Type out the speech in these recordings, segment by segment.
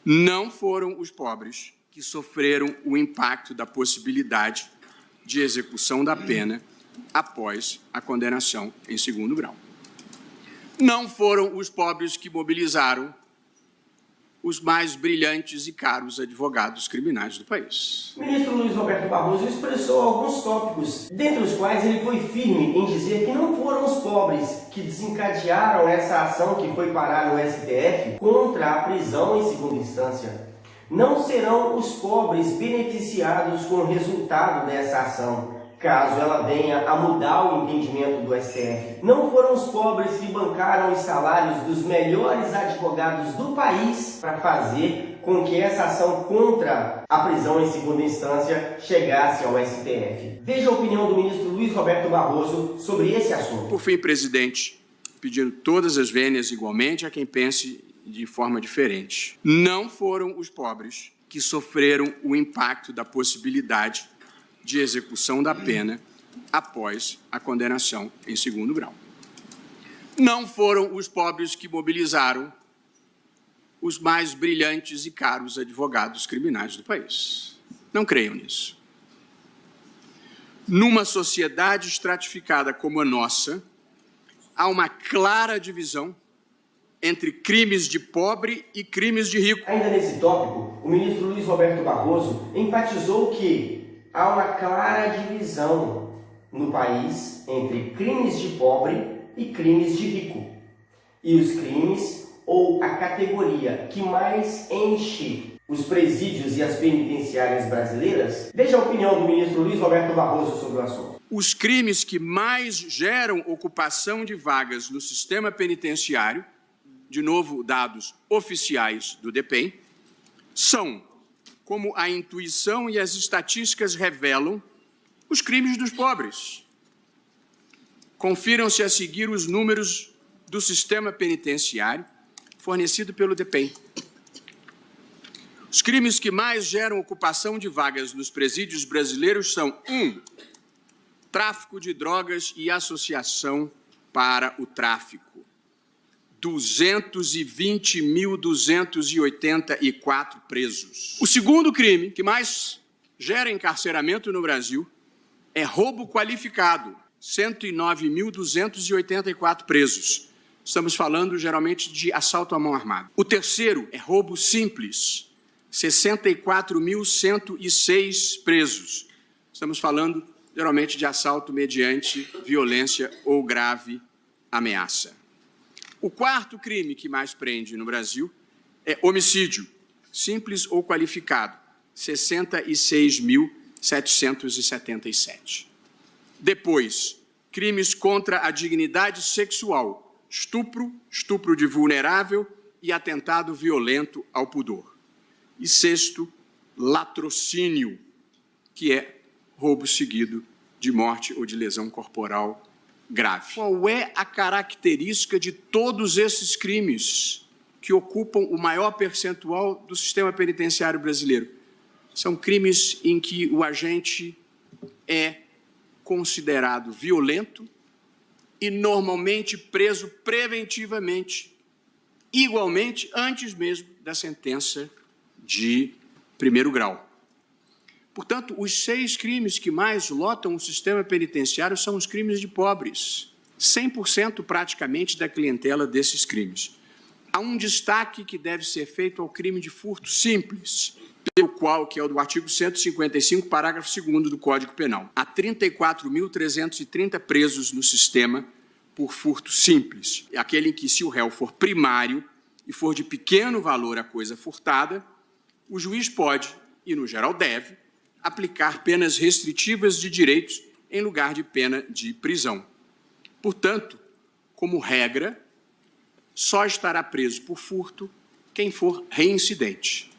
Não foram os pobres que sofreram o impacto da possibilidade de execução da pena após a condenação em segundo grau. Não foram os pobres que mobilizaram os mais brilhantes e caros advogados criminais do país. O ministro Luiz Roberto Barroso expressou alguns tópicos, dentre os quais ele foi firme em dizer que não foram os pobres que desencadearam essa ação que foi parar no STF contra a prisão em segunda instância. Não serão os pobres beneficiados com o resultado dessa ação, caso ela venha a mudar o entendimento do STF. Não foram os pobres que bancaram os salários dos melhores advogados do país para fazer com que essa ação contra a prisão em segunda instância chegasse ao STF. Veja a opinião do ministro Luiz Roberto Barroso sobre esse assunto. Por fim, presidente, pedindo todas as vênias igualmente a quem pense de forma diferente. Não foram os pobres que sofreram o impacto da possibilidade de execução da pena após a condenação em segundo grau. Não foram os pobres que mobilizaram os mais brilhantes e caros advogados criminais do país. Não creiam nisso. Numa sociedade estratificada como a nossa, há uma clara divisão entre crimes de pobre e crimes de rico. Ainda nesse tópico, o ministro Luiz Roberto Barroso enfatizou que há uma clara divisão no país entre crimes de pobre e crimes de rico. E os crimes, ou a categoria que mais enche os presídios e as penitenciárias brasileiras, veja a opinião do ministro Luiz Roberto Barroso sobre o assunto. Os crimes que mais geram ocupação de vagas no sistema penitenciário, de novo dados oficiais do DEPEN, são, como a intuição e as estatísticas revelam, os crimes dos pobres. Confiram-se a seguir os números do sistema penitenciário fornecido pelo DEPEN. Os crimes que mais geram ocupação de vagas nos presídios brasileiros são 1. Tráfico de drogas e associação para o tráfico. 220.284 presos. O segundo crime que mais gera encarceramento no Brasil é roubo qualificado, 109.284 presos. Estamos falando geralmente de assalto à mão armada. O terceiro é roubo simples, 64.106 presos. Estamos falando geralmente de assalto mediante violência ou grave ameaça. O quarto crime que mais prende no Brasil é homicídio, simples ou qualificado, 66.777. Depois, crimes contra a dignidade sexual, estupro, estupro de vulnerável e atentado violento ao pudor. E sexto, latrocínio, que é roubo seguido de morte ou de lesão corporal grave. Qual é a característica de todos esses crimes que ocupam o maior percentual do sistema penitenciário brasileiro? São crimes em que o agente é considerado violento e normalmente preso preventivamente, igualmente antes mesmo da sentença de primeiro grau. Portanto, os 6 crimes que mais lotam o sistema penitenciário são os crimes de pobres, 100% praticamente da clientela desses crimes. Há um destaque que deve ser feito ao crime de furto simples, pelo qual, que é o do artigo 155, parágrafo 2º do Código Penal. Há 34.330 presos no sistema por furto simples, aquele em que, se o réu for primário e for de pequeno valor a coisa furtada, o juiz pode, e no geral deve, aplicar penas restritivas de direitos em lugar de pena de prisão. Portanto, como regra, só estará preso por furto quem for reincidente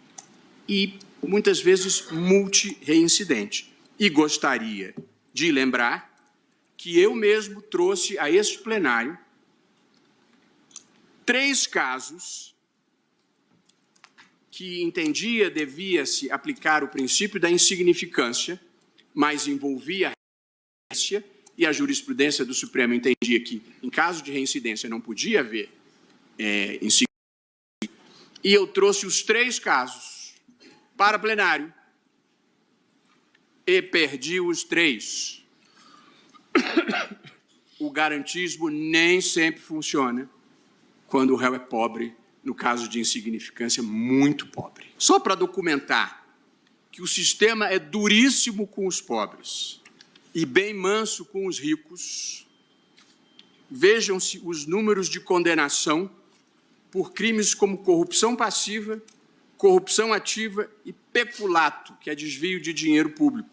e, muitas vezes, multirreincidente. E gostaria de lembrar que eu mesmo trouxe a este plenário 3 casos que entendia devia-se aplicar o princípio da insignificância, mas envolvia a reincidência, e a jurisprudência do Supremo entendia que, em caso de reincidência, não podia haver insignificância, E eu trouxe os 3 casos para plenário e perdi os 3. O garantismo nem sempre funciona quando o réu é pobre, no caso de insignificância, muito pobre. Só para documentar que o sistema é duríssimo com os pobres e bem manso com os ricos, vejam-se os números de condenação por crimes como corrupção passiva, corrupção ativa e peculato, que é desvio de dinheiro público.